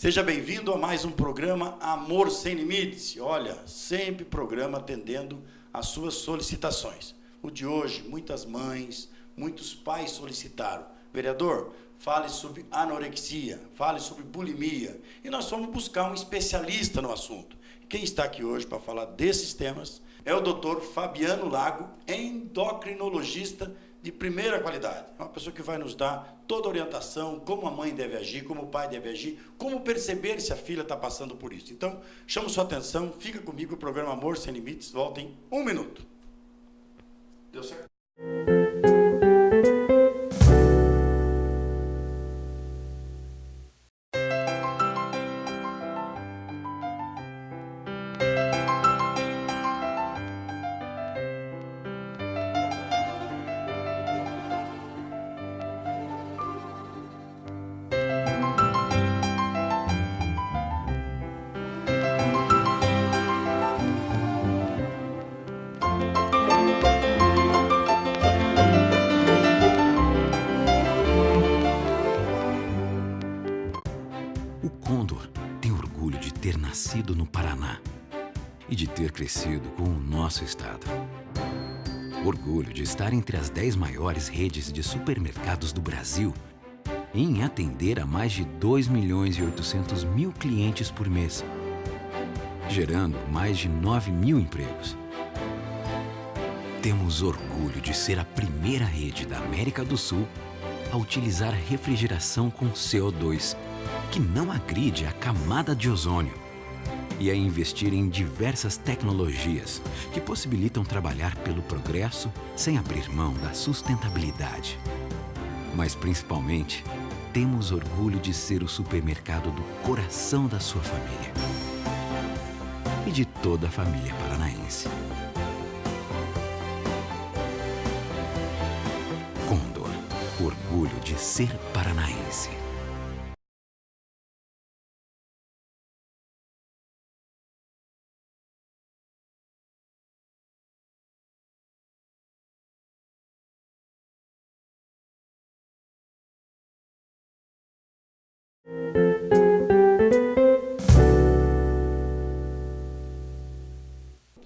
Seja bem-vindo a mais um programa Amor Sem Limites. Olha, sempre programa atendendo às suas solicitações. O de hoje, muitas mães, muitos pais solicitaram. Vereador, fale sobre anorexia, fale sobre bulimia. E nós fomos buscar um especialista no assunto. Quem está aqui hoje para falar desses temas é o Dr. Fabiano Lago, endocrinologista de primeira qualidade. É uma pessoa que vai nos dar toda a orientação, como a mãe deve agir, como o pai deve agir, como perceber se a filha está passando por isso. Então, chamo sua atenção, fica comigo, o programa Amor Sem Limites volta em 1 minuto. Deu certo? Nascido no Paraná e de ter crescido com o nosso estado. Orgulho de estar entre as 10 maiores redes de supermercados do Brasil e em atender a mais de 2.800.000 clientes por mês, gerando mais de 9.000 empregos. Temos orgulho de ser a primeira rede da América do Sul a utilizar refrigeração com CO2, que não agride a camada de ozônio, e a investir em diversas tecnologias que possibilitam trabalhar pelo progresso sem abrir mão da sustentabilidade. Mas, principalmente, temos orgulho de ser o supermercado do coração da sua família e de toda a família paranaense. Condor, orgulho de ser paranaense.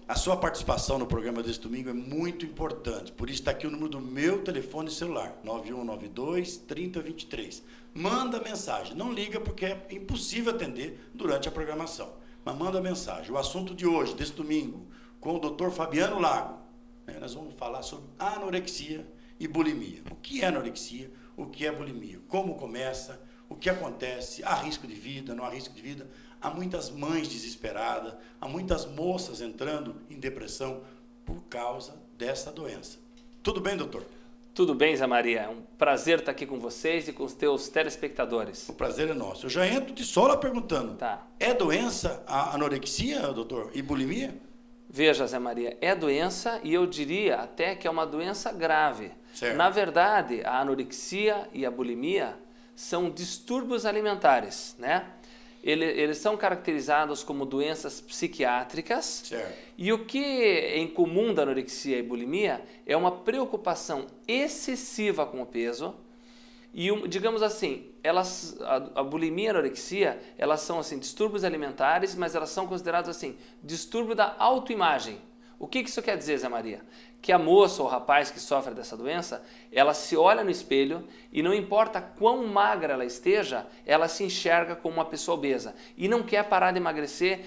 A sua participação no programa deste domingo é muito importante, por isso está aqui o número do meu telefone celular, 9192-3023. Manda mensagem, não liga porque é impossível atender durante a programação, mas manda mensagem. O assunto de hoje, desse domingo, com o Dr. Fabiano Lago, nós vamos falar sobre anorexia e bulimia. O que é anorexia? O que é bulimia? Como começa? O que acontece? Há risco de vida? Não há risco de vida? Há muitas mães desesperadas, há muitas moças entrando em depressão por causa dessa doença. Tudo bem, doutor? Tudo bem, Zé Maria. É um prazer estar aqui com vocês e com os teus telespectadores. O prazer é nosso. Eu já entro de sola perguntando. Tá. É doença a anorexia, doutor? E bulimia? Veja, Zé Maria, é doença e eu diria até que é uma doença grave. Certo. Na verdade, a anorexia e a bulimia são distúrbios alimentares, né? Eles são caracterizados como doenças psiquiátricas. Certo. E o que é em comum da anorexia e bulimia é uma preocupação excessiva com o peso e, digamos assim, a bulimia e a anorexia, elas são assim, distúrbios alimentares, mas elas são consideradas assim, distúrbio da autoimagem. O que isso quer dizer, Zé Maria? Que a moça ou o rapaz que sofre dessa doença, ela se olha no espelho e não importa quão magra ela esteja, ela se enxerga como uma pessoa obesa. E não quer parar de emagrecer,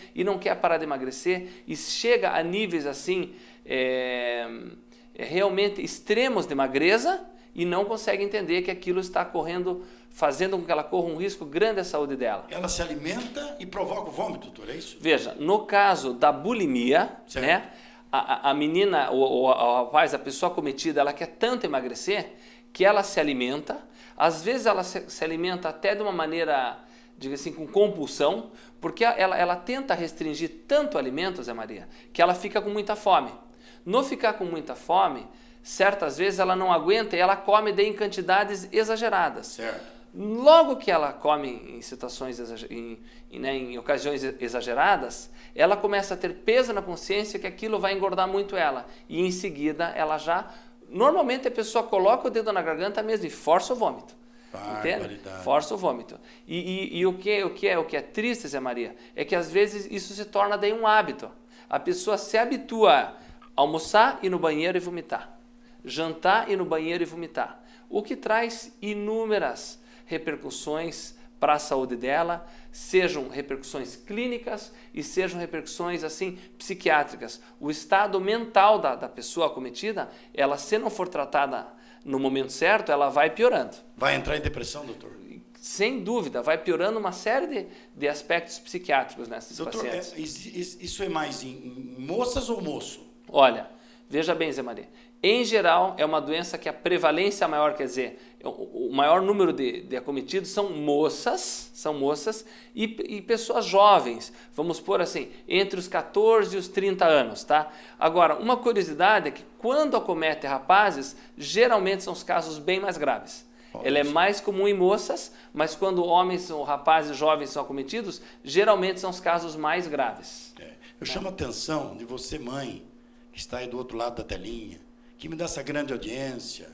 e chega a níveis assim, realmente extremos de magreza e não consegue entender que aquilo está fazendo com que ela corra um risco grande à saúde dela. Ela se alimenta e provoca o vômito, doutor, é isso? Veja, no caso da bulimia, certo, né? A menina, o rapaz, a pessoa acometida, ela quer tanto emagrecer que ela se alimenta, às vezes ela se alimenta até de uma maneira, diga assim, com compulsão, porque ela tenta restringir tanto alimento, Zé Maria, que ela fica com muita fome. No ficar com muita fome, certas vezes ela não aguenta e ela come em quantidades exageradas. Certo. Logo que ela come em situações, em ocasiões exageradas, ela começa a ter peso na consciência que aquilo vai engordar muito ela. E em seguida ela já... Normalmente a pessoa coloca o dedo na garganta mesmo e força o vômito. Entende? Barbaridade. Força o vômito. E o que é triste, Zé Maria, é que às vezes isso se torna daí um hábito. A pessoa se habitua a almoçar, ir no banheiro e vomitar. Jantar, ir no banheiro e vomitar. O que traz inúmeras repercussões para a saúde dela, sejam repercussões clínicas e sejam repercussões assim psiquiátricas. O estado mental da pessoa acometida, ela se não for tratada no momento certo, ela vai piorando. Vai entrar em depressão, doutor? Sem dúvida, vai piorando uma série de aspectos psiquiátricos nessas Doutor, pacientes. isso é mais em moças ou moço? Olha, veja bem, Zé Maria, em geral é uma doença que a prevalência maior, quer dizer, o maior número de acometidos são moças e pessoas jovens, vamos pôr assim, entre os 14 e os 30 anos, tá? Agora, uma curiosidade é que quando acomete rapazes, geralmente são os casos bem mais graves. Ela é mais comum em moças, mas quando homens ou rapazes jovens são acometidos, geralmente são os casos mais graves. Eu chamo a atenção de você, mãe, que está aí do outro lado da telinha, que me dá essa grande audiência.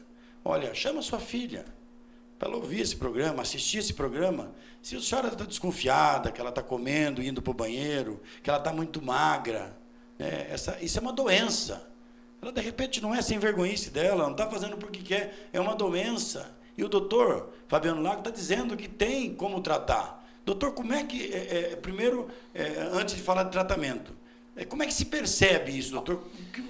Olha, chama sua filha para ela ouvir esse programa, assistir esse programa. Se a senhora está desconfiada que ela está comendo, indo para o banheiro, que ela está muito magra, né? Isso é uma doença. Ela, de repente, não é sem vergonhice dela, não está fazendo porque quer, é uma doença. E o doutor Fabiano Lago está dizendo que tem como tratar. Doutor, como é que, primeiro, antes de falar de tratamento, como é que se percebe isso, doutor?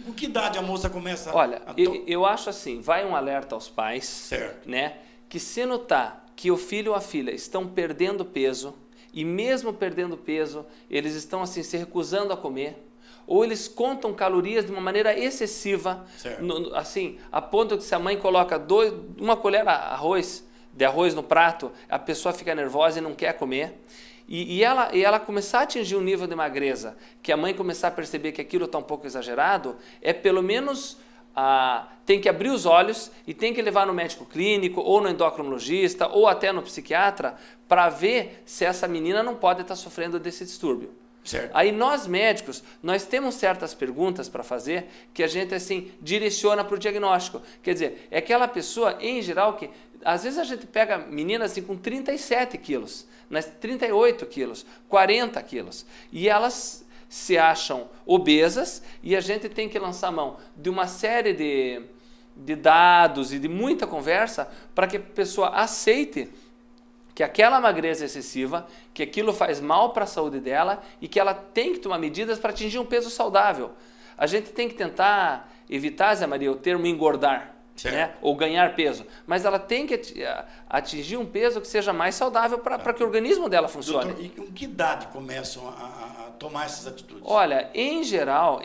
Com que idade a moça começa Olha, eu acho assim, vai um alerta aos pais, certo, né, que se notar que o filho ou a filha estão perdendo peso, e mesmo perdendo peso, eles estão assim se recusando a comer, ou eles contam calorias de uma maneira excessiva, assim, a ponto que se a mãe coloca uma colher de arroz no prato, a pessoa fica nervosa e não quer comer. E ela começar a atingir um nível de magreza, que a mãe começar a perceber que aquilo está um pouco exagerado, pelo menos tem que abrir os olhos e tem que levar no médico clínico, ou no endocrinologista, ou até no psiquiatra, para ver se essa menina não pode estar sofrendo desse distúrbio. Certo. Aí nós médicos, nós temos certas perguntas para fazer que a gente assim direciona para o diagnóstico. Quer dizer, é aquela pessoa em geral que, às vezes a gente pega meninas assim com 37 quilos, 38 quilos, 40 quilos, e elas se acham obesas e a gente tem que lançar mão de uma série de dados e de muita conversa para que a pessoa aceite que aquela magreza é excessiva, que aquilo faz mal para a saúde dela e que ela tem que tomar medidas para atingir um peso saudável. A gente tem que tentar evitar, Zé Maria, o termo engordar, né? Ou ganhar peso, mas ela tem que atingir um peso que seja mais saudável para que o organismo dela funcione. Doutor, e com que idade começam a tomar essas atitudes? Olha, em geral,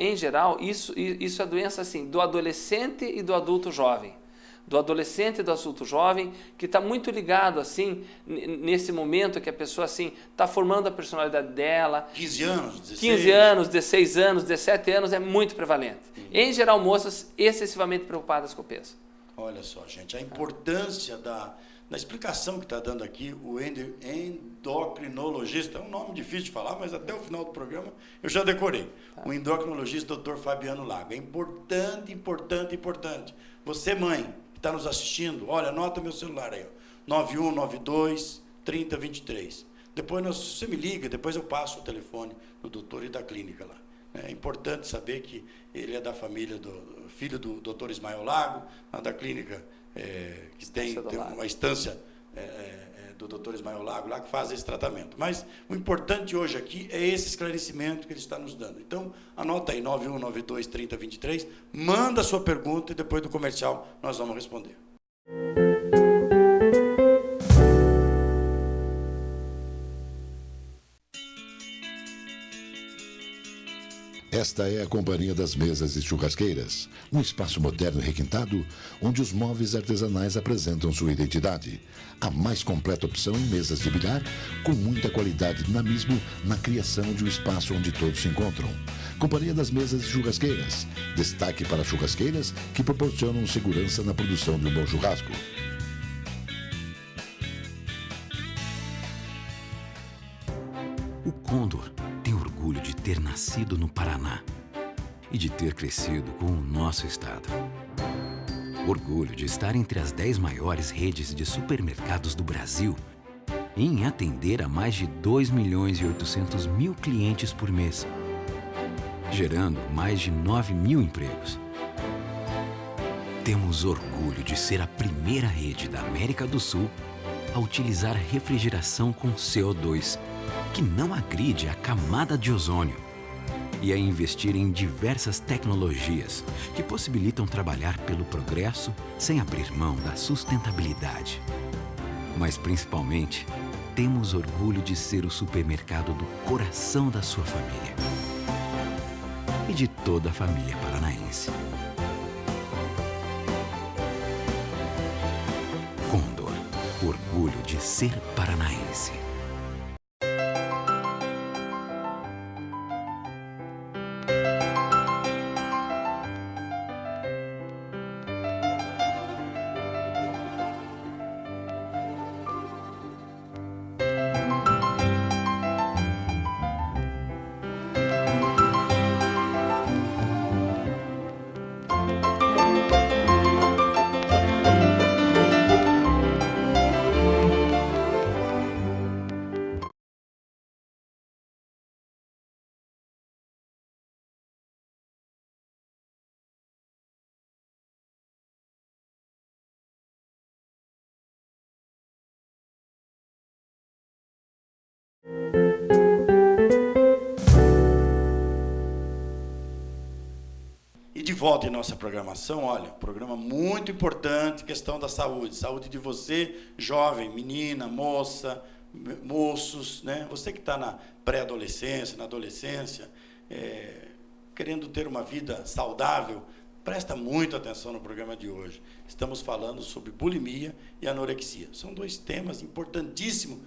isso é doença assim, do adolescente e do adulto jovem. Do adolescente e do adulto jovem, que está muito ligado, assim, nesse momento que a pessoa, assim, está formando a personalidade dela. 15 anos, 16? 15 anos, 16 anos, 17 anos é muito prevalente. Em geral, moças excessivamente preocupadas com o peso. Olha só, gente, a importância da explicação que está dando aqui o endocrinologista, é um nome difícil de falar, mas até o final do programa eu já decorei. O endocrinologista Dr. Fabiano Lago. É importante, importante, importante. Você, mãe, está nos assistindo, olha, anota meu celular aí, 9192-3023. Depois você me liga, depois eu passo o telefone do doutor e da clínica lá. É importante saber que ele é da família do filho do doutor Ismael Lago, da clínica que tem uma instância do doutor Ismael Lago lá, que faz esse tratamento. Mas o importante hoje aqui é esse esclarecimento que ele está nos dando. Então, anota aí, 9192-3023, manda a sua pergunta e depois do comercial nós vamos responder. Esta é a Companhia das Mesas e Churrasqueiras, um espaço moderno e requintado, onde os móveis artesanais apresentam sua identidade. A mais completa opção em mesas de bilhar, com muita qualidade e dinamismo na criação de um espaço onde todos se encontram. Companhia das Mesas e Churrasqueiras, destaque para churrasqueiras que proporcionam segurança na produção de um bom churrasco. O Condor tem orgulho de ter nascido no Paraná e de ter crescido com o nosso estado. Orgulho de estar entre as 10 maiores redes de supermercados do Brasil e em atender a mais de 2.800.000 clientes por mês, gerando mais de 9.000 empregos. Temos orgulho de ser a primeira rede da América do Sul a utilizar refrigeração com CO2, que não agride a camada de ozônio, e a investir em diversas tecnologias que possibilitam trabalhar pelo progresso sem abrir mão da sustentabilidade. Mas, principalmente, temos orgulho de ser o supermercado do coração da sua família e de toda a família paranaense. Condor, orgulho de ser paranaense. E de volta em nossa programação, olha, programa muito importante, questão da saúde. Saúde de você, jovem, menina, moça, moços, né? Você que está na pré-adolescência, na adolescência, querendo ter uma vida saudável, presta muita atenção no programa de hoje. Estamos falando sobre bulimia e anorexia. São dois temas importantíssimos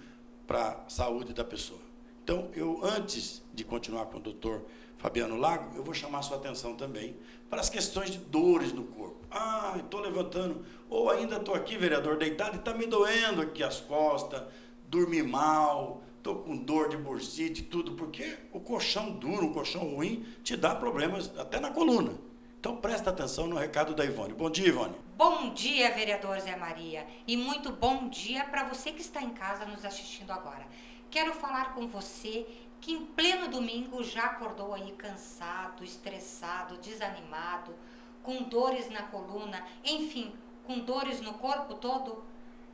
para a saúde da pessoa. Então, antes de continuar com o doutor Fabiano Lago, eu vou chamar a sua atenção também para as questões de dores no corpo. Ah, estou levantando, ou ainda estou aqui, vereador, deitado, e está me doendo aqui as costas, dormi mal, estou com dor de bursite e tudo, porque o colchão duro, o colchão ruim, te dá problemas até na coluna. Então, presta atenção no recado da Ivone. Bom dia, Ivone. Bom dia, vereador Zé Maria. E muito bom dia para você que está em casa nos assistindo agora. Quero falar com você que em pleno domingo já acordou aí cansado, estressado, desanimado, com dores na coluna, enfim, com dores no corpo todo.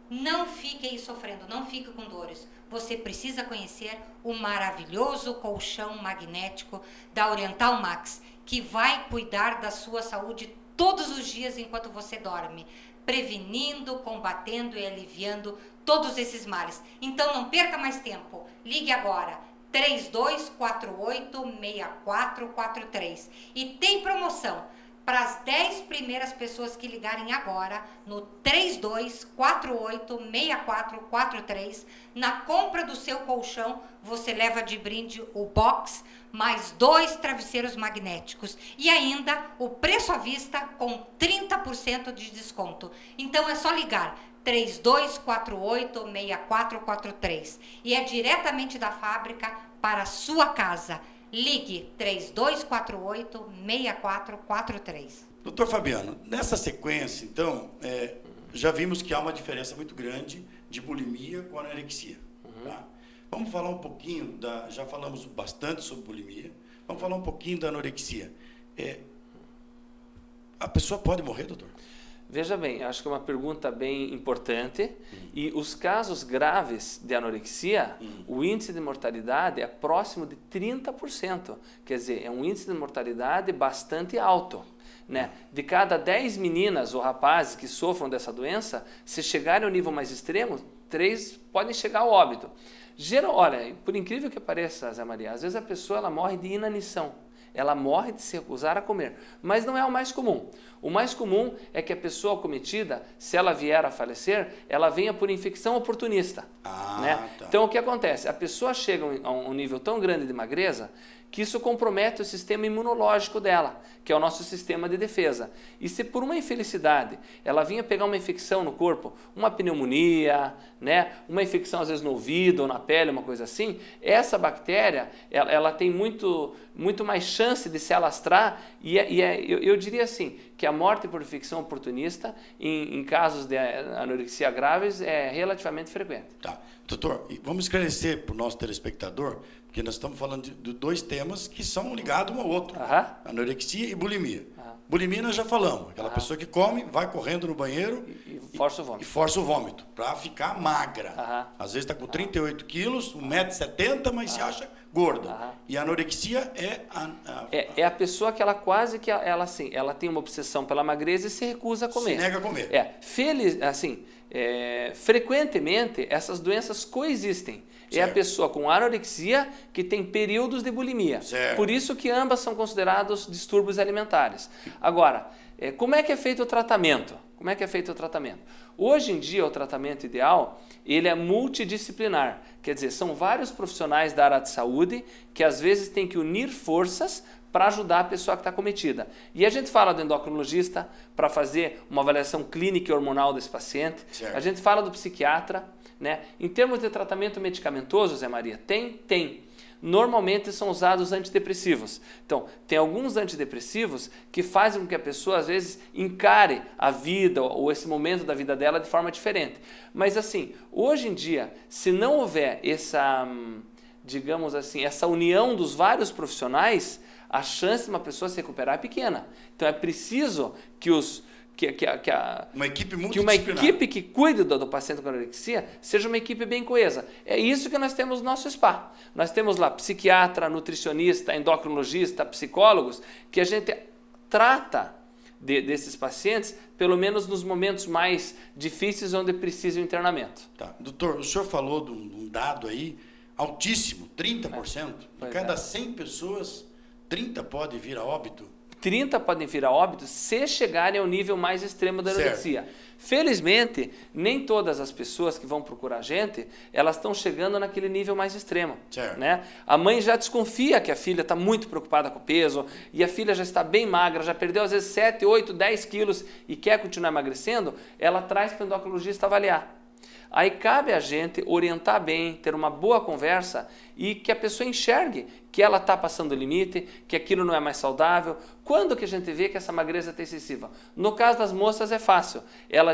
Não fique aí sofrendo, não fique com dores. Você precisa conhecer o maravilhoso colchão magnético da Oriental Max, que vai cuidar da sua saúde todos os dias enquanto você dorme, prevenindo, combatendo e aliviando todos esses males. Então não perca mais tempo, ligue agora, 3248-6443. E tem promoção para as 10 primeiras pessoas que ligarem agora no 3248-6443. Na compra do seu colchão, você leva de brinde o box, mais 2 travesseiros magnéticos e ainda o preço à vista com 30% de desconto. Então é só ligar 3248-6443 e é diretamente da fábrica para a sua casa. Ligue 3248-6443. Doutor Fabiano, nessa sequência, então, já vimos que há uma diferença muito grande de bulimia com anorexia. Tá? Vamos falar um pouquinho, já falamos bastante sobre bulimia, vamos falar um pouquinho da anorexia. A pessoa pode morrer, doutor? Veja bem, acho que é uma pergunta bem importante. E os casos graves de anorexia, o índice de mortalidade é próximo de 30%. Quer dizer, é um índice de mortalidade bastante alto. Né? De cada 10 meninas ou rapazes que sofram dessa doença, se chegarem ao nível mais extremo, 3 podem chegar ao óbito. Olha, por incrível que pareça, Zé Maria, às vezes a pessoa ela morre de inanição. Ela morre de se recusar a comer, mas não é o mais comum. O mais comum é que a pessoa acometida, se ela vier a falecer, ela venha por infecção oportunista. Né? Tá. Então, o que acontece? A pessoa chega a um nível tão grande de magreza que isso compromete o sistema imunológico dela, que é o nosso sistema de defesa. E se por uma infelicidade ela vinha pegar uma infecção no corpo, uma pneumonia, né, uma infecção às vezes no ouvido ou na pele, uma coisa assim, essa bactéria ela tem muito mais chance de se alastrar, eu diria assim, que a morte por infecção oportunista, em casos de anorexia graves, é relativamente frequente. Tá. Doutor, vamos esclarecer para o nosso telespectador, porque nós estamos falando de dois temas que são ligados um ao outro. Anorexia e bulimia. Bulimia nós já falamos, aquela pessoa que come, vai correndo no banheiro e força o vômito. E força o vômito, para ficar magra. Às vezes está com 38 quilos, 1,70 m, mas se acha gorda. E a anorexia é a pessoa que ela quase que ela tem uma obsessão pela magreza e se recusa a comer. Se nega a comer. Frequentemente essas doenças coexistem. Certo. É a pessoa com anorexia que tem períodos de bulimia. Certo. Por isso que ambas são considerados distúrbios alimentares. Agora, como é que é feito o tratamento? Hoje em dia, o tratamento ideal, ele é multidisciplinar. Quer dizer, são vários profissionais da área de saúde que às vezes têm que unir forças para ajudar a pessoa que está acometida. E a gente fala do endocrinologista para fazer uma avaliação clínica e hormonal desse paciente. Certo. A gente fala do psiquiatra, né? Em termos de tratamento medicamentoso, Zé Maria, tem. Normalmente são usados antidepressivos. Então, tem alguns antidepressivos que fazem com que a pessoa, às vezes, encare a vida ou esse momento da vida dela de forma diferente. Mas, assim, hoje em dia, se não houver essa, digamos assim, essa união dos vários profissionais, a chance de uma pessoa se recuperar é pequena. Então, é preciso que uma equipe que cuide do paciente com anorexia seja uma equipe bem coesa. É isso que nós temos no nosso spa. Nós temos lá psiquiatra, nutricionista, endocrinologista, psicólogos, que a gente trata desses pacientes, pelo menos nos momentos mais difíceis onde precisa o internamento. Tá. Doutor, o senhor falou de um dado aí altíssimo, 30%. De cada 100 pessoas, 30 pode vir a óbito. 30 podem vir a óbito se chegarem ao nível mais extremo da anorexia. Felizmente, nem todas as pessoas que vão procurar a gente, elas estão chegando naquele nível mais extremo. Né? A mãe já desconfia que a filha está muito preocupada com o peso, e a filha já está bem magra, já perdeu às vezes 7, 8, 10 quilos e quer continuar emagrecendo, ela traz para o endocrinologista avaliar. Aí cabe a gente orientar bem, ter uma boa conversa e que a pessoa enxergue que ela está passando o limite, que aquilo não é mais saudável. Quando que a gente vê que essa magreza está excessiva? No caso das moças é fácil.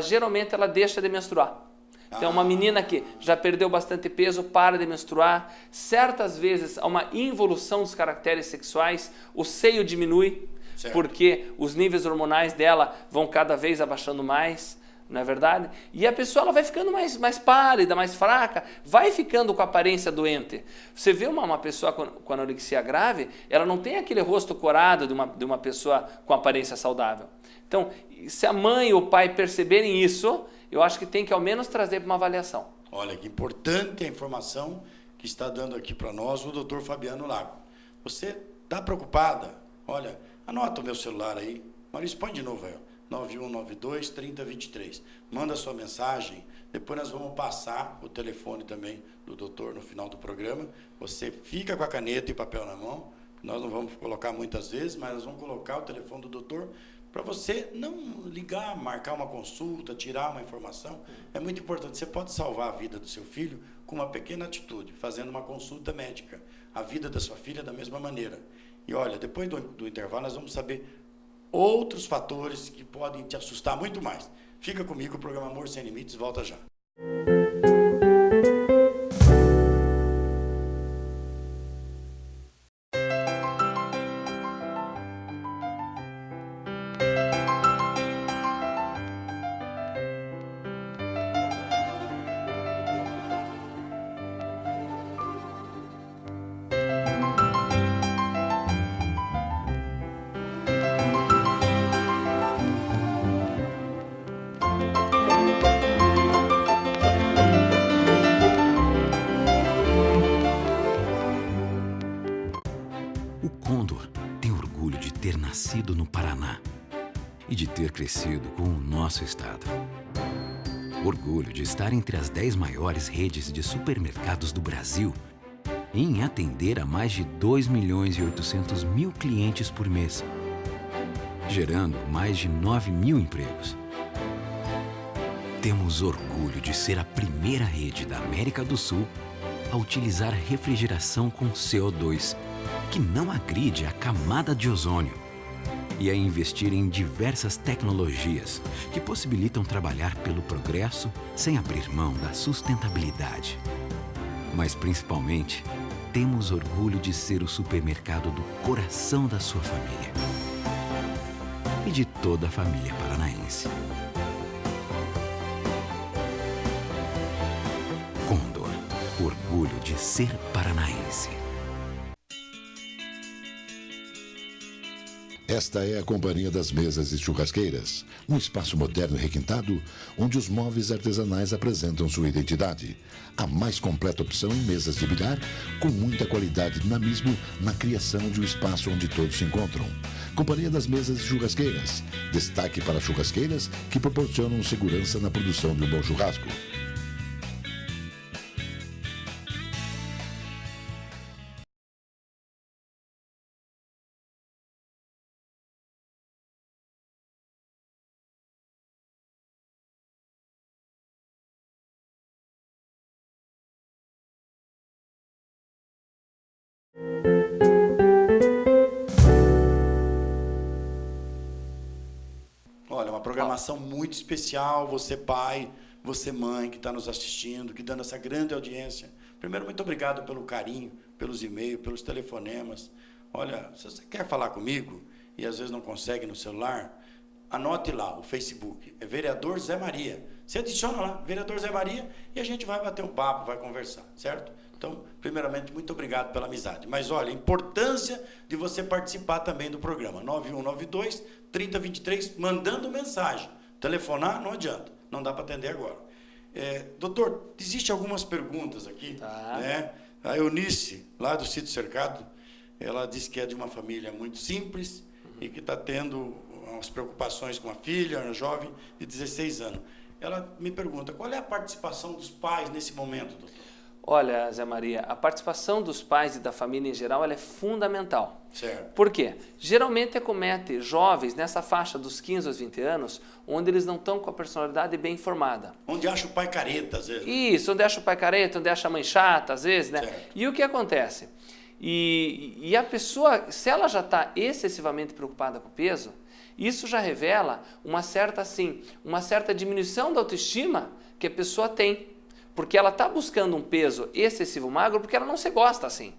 Geralmente ela deixa de menstruar. Então uma menina que já perdeu bastante peso para de menstruar. Certas vezes há uma involução dos caracteres sexuais, o seio diminui, porque os níveis hormonais dela vão cada vez abaixando mais. Não é verdade? E a pessoa ela vai ficando mais pálida, mais fraca, vai ficando com a aparência doente. Você vê uma pessoa com anorexia grave, ela não tem aquele rosto corado de uma pessoa com aparência saudável. Então, se a mãe ou o pai perceberem isso, eu acho que tem que ao menos trazer para uma avaliação. Olha, que importante a informação que está dando aqui para nós o doutor Fabiano Lago. Você está preocupada? Olha, anota o meu celular aí. Maurício, põe de novo aí. 9192-3023. Manda sua mensagem, depois nós vamos passar o telefone também do doutor no final do programa. Você fica com a caneta e papel na mão, nós não vamos colocar muitas vezes, mas nós vamos colocar o telefone do doutor para você não ligar, marcar uma consulta, tirar uma informação. É muito importante, você pode salvar a vida do seu filho com uma pequena atitude, fazendo uma consulta médica. A vida da sua filha da mesma maneira. E olha, depois do intervalo nós vamos saber outros fatores que podem te assustar muito mais. Fica comigo, o programa Amor Sem Limites volta já. Nascido no Paraná e de ter crescido com o nosso estado. Orgulho de estar entre as 10 maiores redes de supermercados do Brasil e em atender a mais de 2.800.000 clientes por mês, gerando mais de 9.000 empregos. Temos orgulho de ser a primeira rede da América do Sul a utilizar refrigeração com CO2, que não agride a camada de ozônio e a investir em diversas tecnologias que possibilitam trabalhar pelo progresso sem abrir mão da sustentabilidade. Mas principalmente, temos orgulho de ser o supermercado do coração da sua família e de toda a família paranaense. Condor, orgulho de ser paranaense. Esta é a Companhia das Mesas e Churrasqueiras, um espaço moderno e requintado onde os móveis artesanais apresentam sua identidade. A mais completa opção em mesas de bilhar, com muita qualidade e dinamismo na criação de um espaço onde todos se encontram. Companhia das Mesas e Churrasqueiras, destaque para churrasqueiras que proporcionam segurança na produção de um bom churrasco. Olha, uma programação muito especial, você pai, você mãe que está nos assistindo, que dando essa grande audiência. Primeiro, muito obrigado pelo carinho, pelos e-mails, pelos telefonemas. Olha, se você quer falar comigo e às vezes não consegue no celular, anote lá o Facebook, é Vereador Zé Maria. Você adiciona lá, Vereador Zé Maria, e a gente vai bater um papo, vai conversar, certo? Então, primeiramente, muito obrigado pela amizade. Mas, olha, a importância de você participar também do programa. 9192-3023, mandando mensagem. Telefonar não adianta, não dá para atender agora. Doutor, existem algumas perguntas aqui. Tá. Né? A Eunice, lá do Sítio Cercado, ela disse que é de uma família muito simples e que está tendo umas preocupações com a filha, uma jovem de 16 anos. Ela me pergunta, qual é a participação dos pais nesse momento, doutor? Olha, Zé Maria, a participação dos pais e da família em geral ela é fundamental. Certo. Por quê? Geralmente acomete jovens nessa faixa dos 15 aos 20 anos, onde eles não estão com a personalidade bem formada. Onde acha o pai careta, às vezes. Isso, onde acha o pai careta, onde acha a mãe chata, às vezes, né? Certo. E o que acontece? E a pessoa, se ela já está excessivamente preocupada com o peso, isso já revela uma certa diminuição da autoestima que a pessoa tem. Porque ela está buscando um peso excessivo magro porque ela não se gosta assim.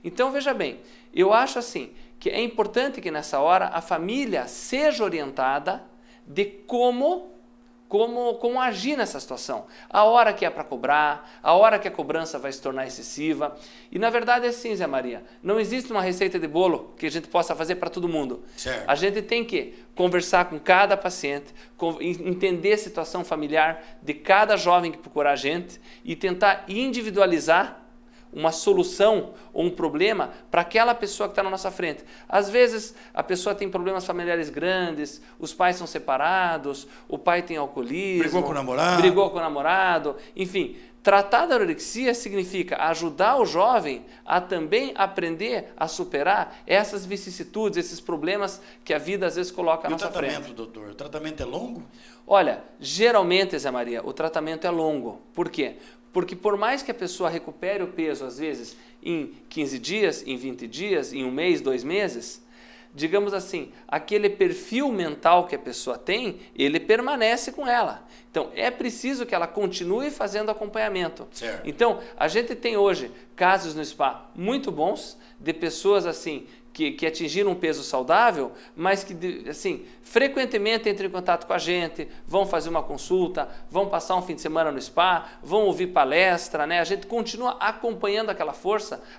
Então, veja bem, eu acho assim que é importante que nessa hora a família seja orientada de como agir nessa situação. A hora que é para cobrar, a hora que a cobrança vai se tornar excessiva. E na verdade é assim, Zé Maria, não existe uma receita de bolo que a gente possa fazer para todo mundo. Certo. A gente tem que conversar com cada paciente, entender a situação familiar de cada jovem que procurar a gente e tentar individualizar uma solução ou um problema para aquela pessoa que está na nossa frente. Às vezes, a pessoa tem problemas familiares grandes, os pais são separados, o pai tem alcoolismo, brigou com o namorado, enfim. Tratar da anorexia significa ajudar o jovem a também aprender a superar essas vicissitudes, esses problemas que a vida às vezes coloca à nossa frente. E o tratamento, doutor? O tratamento é longo? Olha, geralmente, Zé Maria, o tratamento é longo. Por quê? Porque por mais que a pessoa recupere o peso, às vezes, em 15 dias, em 20 dias, em um mês, 2 meses, digamos assim, aquele perfil mental que a pessoa tem, ele permanece com ela. Então, é preciso que ela continue fazendo acompanhamento. Certo. Então, a gente tem hoje casos no spa muito bons de pessoas assim que atingiram um peso saudável, mas que assim, frequentemente entram em contato com a gente, vão fazer uma consulta, vão passar um fim de semana no spa, vão ouvir palestra, né? A gente continua acompanhando aquela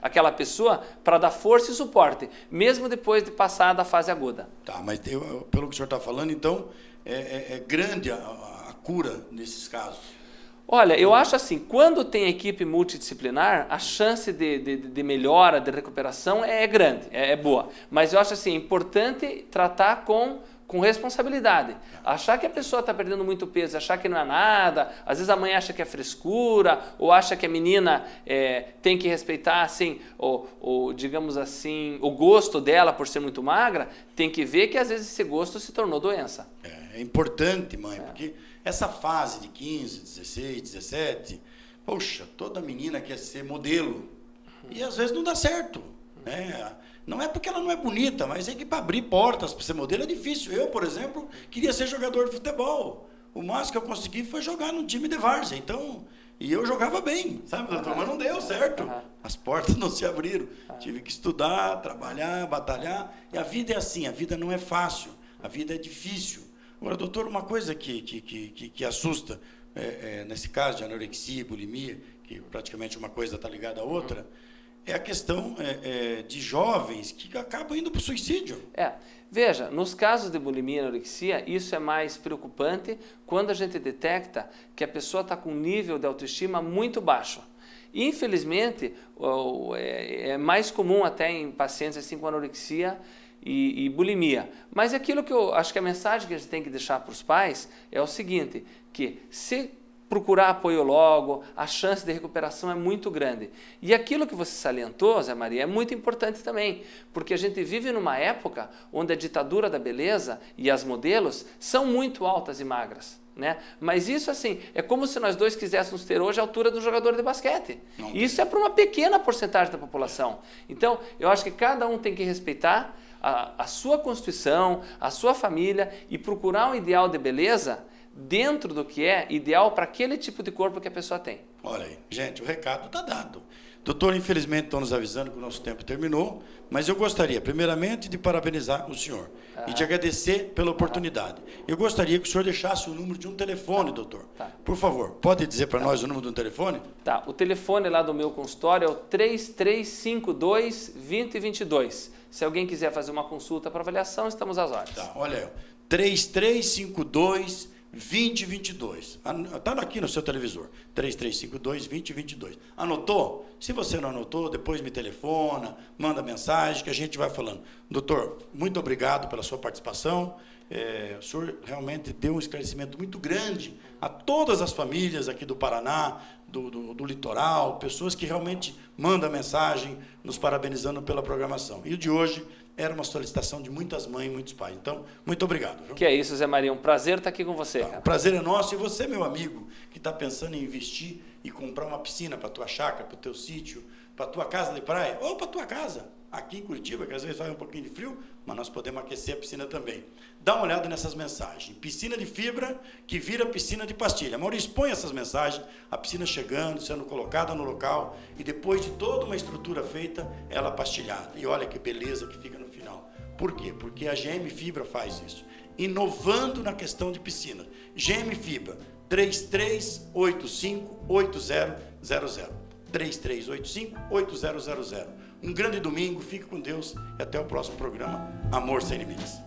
aquela pessoa para dar força e suporte, mesmo depois de passar da fase aguda. Tá, mas pelo que o senhor está falando, então, é grande a cura nesses casos. Olha, eu acho assim, quando tem equipe multidisciplinar, a chance de melhora, de recuperação é grande, é boa. Mas eu acho assim, é importante tratar com responsabilidade. Achar que a pessoa está perdendo muito peso, achar que não é nada, às vezes a mãe acha que é frescura, ou acha que a menina tem que respeitar, assim, digamos assim, o gosto dela por ser muito magra, tem que ver que às vezes esse gosto se tornou doença. É importante, mãe, porque essa fase de 15, 16, 17, poxa, toda menina quer ser modelo. E às vezes não dá certo. Não é porque ela não é bonita, mas é que para abrir portas, para ser modelo é difícil. Eu, por exemplo, queria ser jogador de futebol. O máximo que eu consegui foi jogar no time de várzea. Então, e eu jogava bem, sabe, doutor? Mas não deu certo. As portas não se abriram. Tive que estudar, trabalhar, batalhar. E a vida é assim, a vida não é fácil, a vida é difícil. Agora, doutor, uma coisa que assusta, nesse caso de anorexia e bulimia, que praticamente uma coisa está ligada à outra, é a questão de jovens que acabam indo para o suicídio. Veja, nos casos de bulimia e anorexia, isso é mais preocupante quando a gente detecta que a pessoa está com um nível de autoestima muito baixo. Infelizmente, é mais comum até em pacientes assim com anorexia e bulimia. Mas aquilo que eu acho que a mensagem que a gente tem que deixar para os pais é o seguinte, que se procurar apoio logo, a chance de recuperação é muito grande. E aquilo que você salientou, Zé Maria, é muito importante também, porque a gente vive numa época onde a ditadura da beleza e as modelos são muito altas e magras. Né? Mas isso assim, é como se nós dois quiséssemos ter hoje a altura do jogador de basquete. Isso é para uma pequena porcentagem da população. Então, eu acho que cada um tem que respeitar a sua constituição, a sua família e procurar um ideal de beleza dentro do que é ideal para aquele tipo de corpo que a pessoa tem. Olha aí, gente, o recado está dado. Doutor, infelizmente estão nos avisando que o nosso tempo terminou, mas eu gostaria, primeiramente, de parabenizar o senhor e de agradecer pela oportunidade. Eu gostaria que o senhor deixasse o número de um telefone, doutor. Por favor, pode dizer para nós o número de um telefone? O telefone lá do meu consultório é o 3352-2022. Se alguém quiser fazer uma consulta para avaliação, estamos às ordens. Olha aí, 3352-2022. Está aqui no seu televisor, 3352-2022. Anotou? Se você não anotou, depois me telefona, manda mensagem que a gente vai falando. Doutor, muito obrigado pela sua participação. O senhor realmente deu um esclarecimento muito grande a todas as famílias aqui do Paraná, do litoral, pessoas que realmente mandam mensagem nos parabenizando pela programação. E o de hoje era uma solicitação de muitas mães e muitos pais. Então, muito obrigado. Viu? Que é isso, Zé Maria. Um prazer estar aqui com você. O prazer é nosso. E você, meu amigo, que está pensando em investir e comprar uma piscina para a tua chácara, para o teu sítio, para a tua casa de praia, ou para a tua casa, aqui em Curitiba, que às vezes faz um pouquinho de frio, mas nós podemos aquecer a piscina também. Dá uma olhada nessas mensagens. Piscina de fibra que vira piscina de pastilha. Maurício, põe essas mensagens, a piscina chegando, sendo colocada no local, e depois de toda uma estrutura feita, ela pastilhada. E olha que beleza que fica no final. Por quê? Porque a GM Fibra faz isso. Inovando na questão de piscina. GM Fibra, 3385-8000. 3385-8000. Um grande domingo, fique com Deus e até o próximo programa Amor Sem Limites.